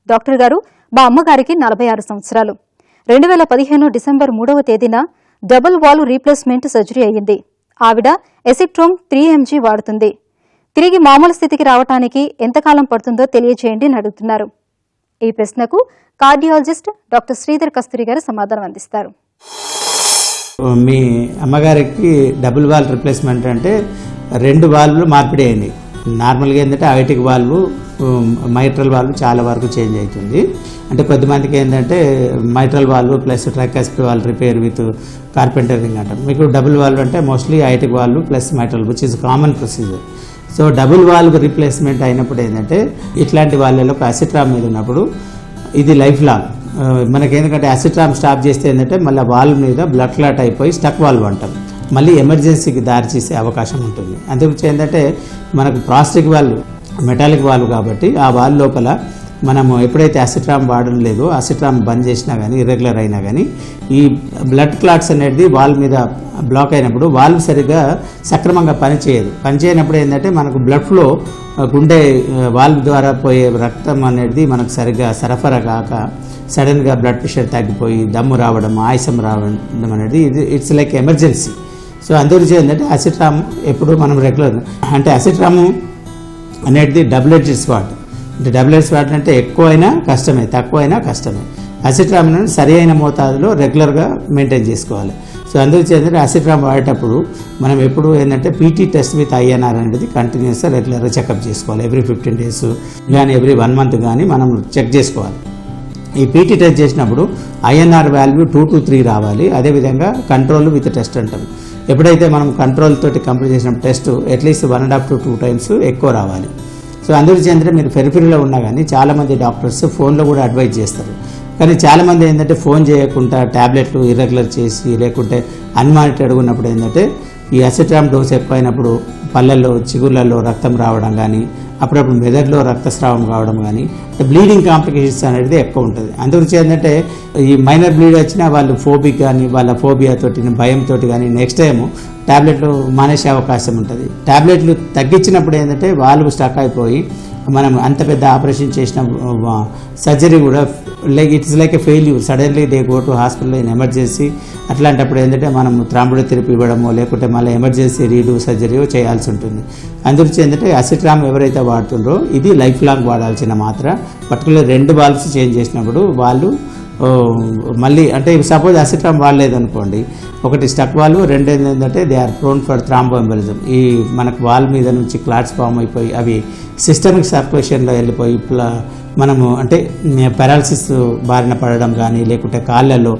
Doctor గారు, మా అమ్మగారికి 46 సంవత్సరాలు. 2015 డిసెంబర్ 3వ తేదీన డబుల్ వాల్వ్ రీప్లేస్మెంట్ సర్జరీ అయ్యింది. ఆవిడ ఎసిట్రోమ్ 3 mg వాడుతుంది. తిరిగి మామూలు స్థితికి రావడానికి ఎంతకాలం పడుతుందో తెలియజేయండి అని అడుగుతున్నారు. ఈ ప్రశ్నకు కార్డియాలజిస్ట్ డాక్టర్ శ్రీధర్ కస్తూరి గారు సమాధానం అందిస్తారు. మీ అమ్మగారికి డబుల్ వాల్వ్ రిప్లేస్మెంట్ అంటే 2 వాల్వ్లు మార్పిడి అయింది. నార్మల్గా ఏంటంటే ఐటిక్ వాల్వ్, మైట్రల్ వాల్వ్ చాలా వరకు చేంజ్ అవుతుంది. అంటే కొద్దిమందికి ఏంటంటే mitral valve plus tricuspid valve repair with carpentering అంటారు. మీకు డబుల్ వాల్వ్ అంటే mostly aortic valve plus mitral which is common procedure. So double valve replacement అయినప్పుడు ఏంటంటే ఇట్లాంటి వాళ్ళలో అసిట్రామ్ మీద ఉన్నప్పుడు ఇది లైఫ్ లాంగ్ మనకి, ఎందుకంటే అసిట్రామ్ స్టాప్ చేస్తే ఏంటంటే మళ్ళీ వాల్వ్ మీద బ్లడ్ క్లాట్ అయిపోయి స్టక్ వాల్వ్ అంటాం, మళ్ళీ ఎమర్జెన్సీకి దారి చేసే అవకాశం ఉంటుంది. అందుగురించి ఏంటంటే మనకు ప్లాస్టిక్ వాల్వ్ మెటాలిక్ వాల్వ్ కాబట్టి ఆ వాల్వ్ లోపల మనము ఎప్పుడైతే అసిట్రామ్ వాడడం లేదో, అసిట్రామ్ బంద్ చేసినా కానీ ఇర్రెగ్యులర్ అయినా కానీ ఈ బ్లడ్ క్లాట్స్ అనేది వాల్వ్ మీద బ్లాక్ అయినప్పుడు వాల్వ్ సరిగ్గా సక్రమంగా పనిచేయనప్పుడు ఏంటంటే మనకు బ్లడ్ ఫ్లో గుండె వాల్వ్ ద్వారా పోయే రక్తం అనేది మనకు సరిగ్గా సరఫరా కాక సడన్గా బ్లడ్ ప్రెషర్ తగ్గిపోయి దమ్ము రావడం, ఆయాసం రావడం అనేది ఇట్స్ లైక్ ఎమర్జెన్సీ. సో అందుగురించి ఏంటంటే అసిట్రామ్ ఎప్పుడు మనం రెగ్యులర్ అంటే అసిట్రాము అనేది డబుల్ ఎడ్జ్డ్ స్వార్డ్. అంటే డబుల్ ఎడ్జ్డ్ స్వార్డ్ అంటే ఎక్కువైనా కష్టమే, తక్కువైనా కష్టమే. అసిట్రామ్ సరి అయిన మోతాదులో రెగ్యులర్గా మెయింటైన్ చేసుకోవాలి. సో అందుగురించి ఏంటంటే అసిట్రామ్ వాడేటప్పుడు మనం ఎప్పుడు ఏంటంటే పీటీ టెస్ట్ విత్ ఐఎన్ఆర్ అనేది కంటిన్యూస్గా రెగ్యులర్గా చెకప్ చేసుకోవాలి. ఎవ్రీ 15 days కానీ ఎవ్రీ 1 month కానీ మనం చెక్ చేసుకోవాలి. ఈ పీటీ టెస్ట్ చేసినప్పుడు ఐఎన్ఆర్ వాల్యూ 2 to 3 రావాలి. అదేవిధంగా కంట్రోల్ విత్ టెస్ట్ అంటాం. ఎప్పుడైతే మనం కంట్రోల్ తోటి కంప్లీట్ చేసినప్పుడు టెస్ట్ అట్లీస్ట్ 1.5 to 2 times ఎక్కువ రావాలి. సో అందుగురించి ఏంటంటే మీరు పెరిఫెరీలో ఉన్నా కానీ చాలామంది డాక్టర్స్ ఫోన్లో కూడా అడ్వైజ్ చేస్తారు. కానీ చాలామంది ఏంటంటే ఫోన్ చేయకుండా ట్యాబ్లెట్లు ఇర్రెగ్యులర్ చేసి లేకుంటే అన్మానిటర్డ్ ఉన్నప్పుడు ఏంటంటే ఈ అసిట్రామ్ డోస్ ఎక్కువైనప్పుడు పళ్ళల్లో చిగుళ్ళల్లో రక్తం రావడం కానీ, అప్పుడప్పుడు మెదడులో రక్తస్రావం కావడం కానీ, బ్లీడింగ్ కాంప్లికేషన్స్ అనేది ఎక్కువ ఉంటుంది. అందుగురించి ఏంటంటే ఈ మైనర్ బ్లీడ్ వచ్చినా వాళ్ళు ఫోబిక్ కానీ వాళ్ళ ఫోబియాతోటి భయంతో కానీ నెక్స్ట్ టైం ట్యాబ్లెట్లు మానేసే అవకాశం ఉంటుంది. ట్యాబ్లెట్లు తగ్గించినప్పుడు ఏంటంటే వాళ్ళు స్టక్ అయిపోయి మనం అంత పెద్ద ఆపరేషన్ చేసిన సర్జరీ కూడా it's like a failure. Suddenly they go to hospital in emergency. అట్లాంటప్పుడు ఏంటంటే మనం థ్రాంబోథెరపీ ఇవ్వడమో లేకుంటే మళ్ళీ ఎమర్జెన్సీ రీడూ సర్జరీ చేయాల్సి ఉంటుంది. అందుగురించి ఏంటంటే అసిట్రామ్ ఎవరైతే వాడుతుండ్రో ఇది లైఫ్ లాంగ్ వాడాల్సిన మాత్ర. పర్టికులర్ 2 valves చేంజ్ చేసినప్పుడు వాళ్ళు మళ్ళీ అంటే సపోజ్ అసిట్రామ్ వాడలేదనుకోండి, ఒకటి స్టక్ వాల్వ్, 2 ఏంటంటే దే ఆర్ ప్రోన్ ఫర్ థ్రాంబోఎంబోలిజం. ఈ మనకు వాల్ మీద నుంచి క్లాట్స్ ఫామ్ అయిపోయి అవి సిస్టమిక్ సర్క్యులేషన్లో వెళ్ళిపోయి మనము అంటే పారాలసిస్ బారిన పడడం కానీ లేకుంటే కాళ్ళల్లో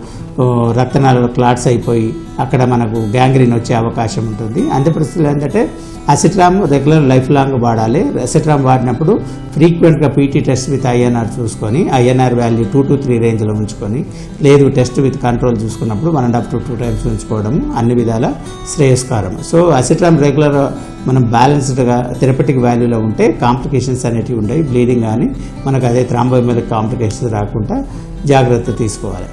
రక్తనాళాలు క్లాట్స్ అయిపోయి అక్కడ మనకు గ్యాంగ్రీన్ వచ్చే అవకాశం ఉంటుంది. అంతే పరిస్థితులు ఏంటంటే అసిట్రామ్ రెగ్యులర్ లైఫ్ లాంగ్ వాడాలి. అసిట్రామ్ వాడినప్పుడు ఫ్రీక్వెంట్గా పీటీ టెస్ట్ విత్ ఐఎన్ఆర్ చూసుకొని ఐఎన్ఆర్ వాల్యూ 2 to 3 రేంజ్లో ఉంచుకొని, లేదు టెస్ట్ విత్ కంట్రోల్ చూసుకున్నప్పుడు 1.5 to 2 times ఉంచుకోవడం అన్ని విధాల శ్రేయస్కరం. సో అసిట్రామ్ రెగ్యులర్ మనం బ్యాలెన్స్డ్గా థెరపటిక్ వాల్యూలో ఉంటే కాంప్లికేషన్స్ అనేటివి ఉండవు. బ్లీడింగ్ కానీ మనకు అదే థ్రాంబోఎంబోలిక్ కాంప్లికేషన్స్ రాకుండా జాగ్రత్త తీసుకోవాలి.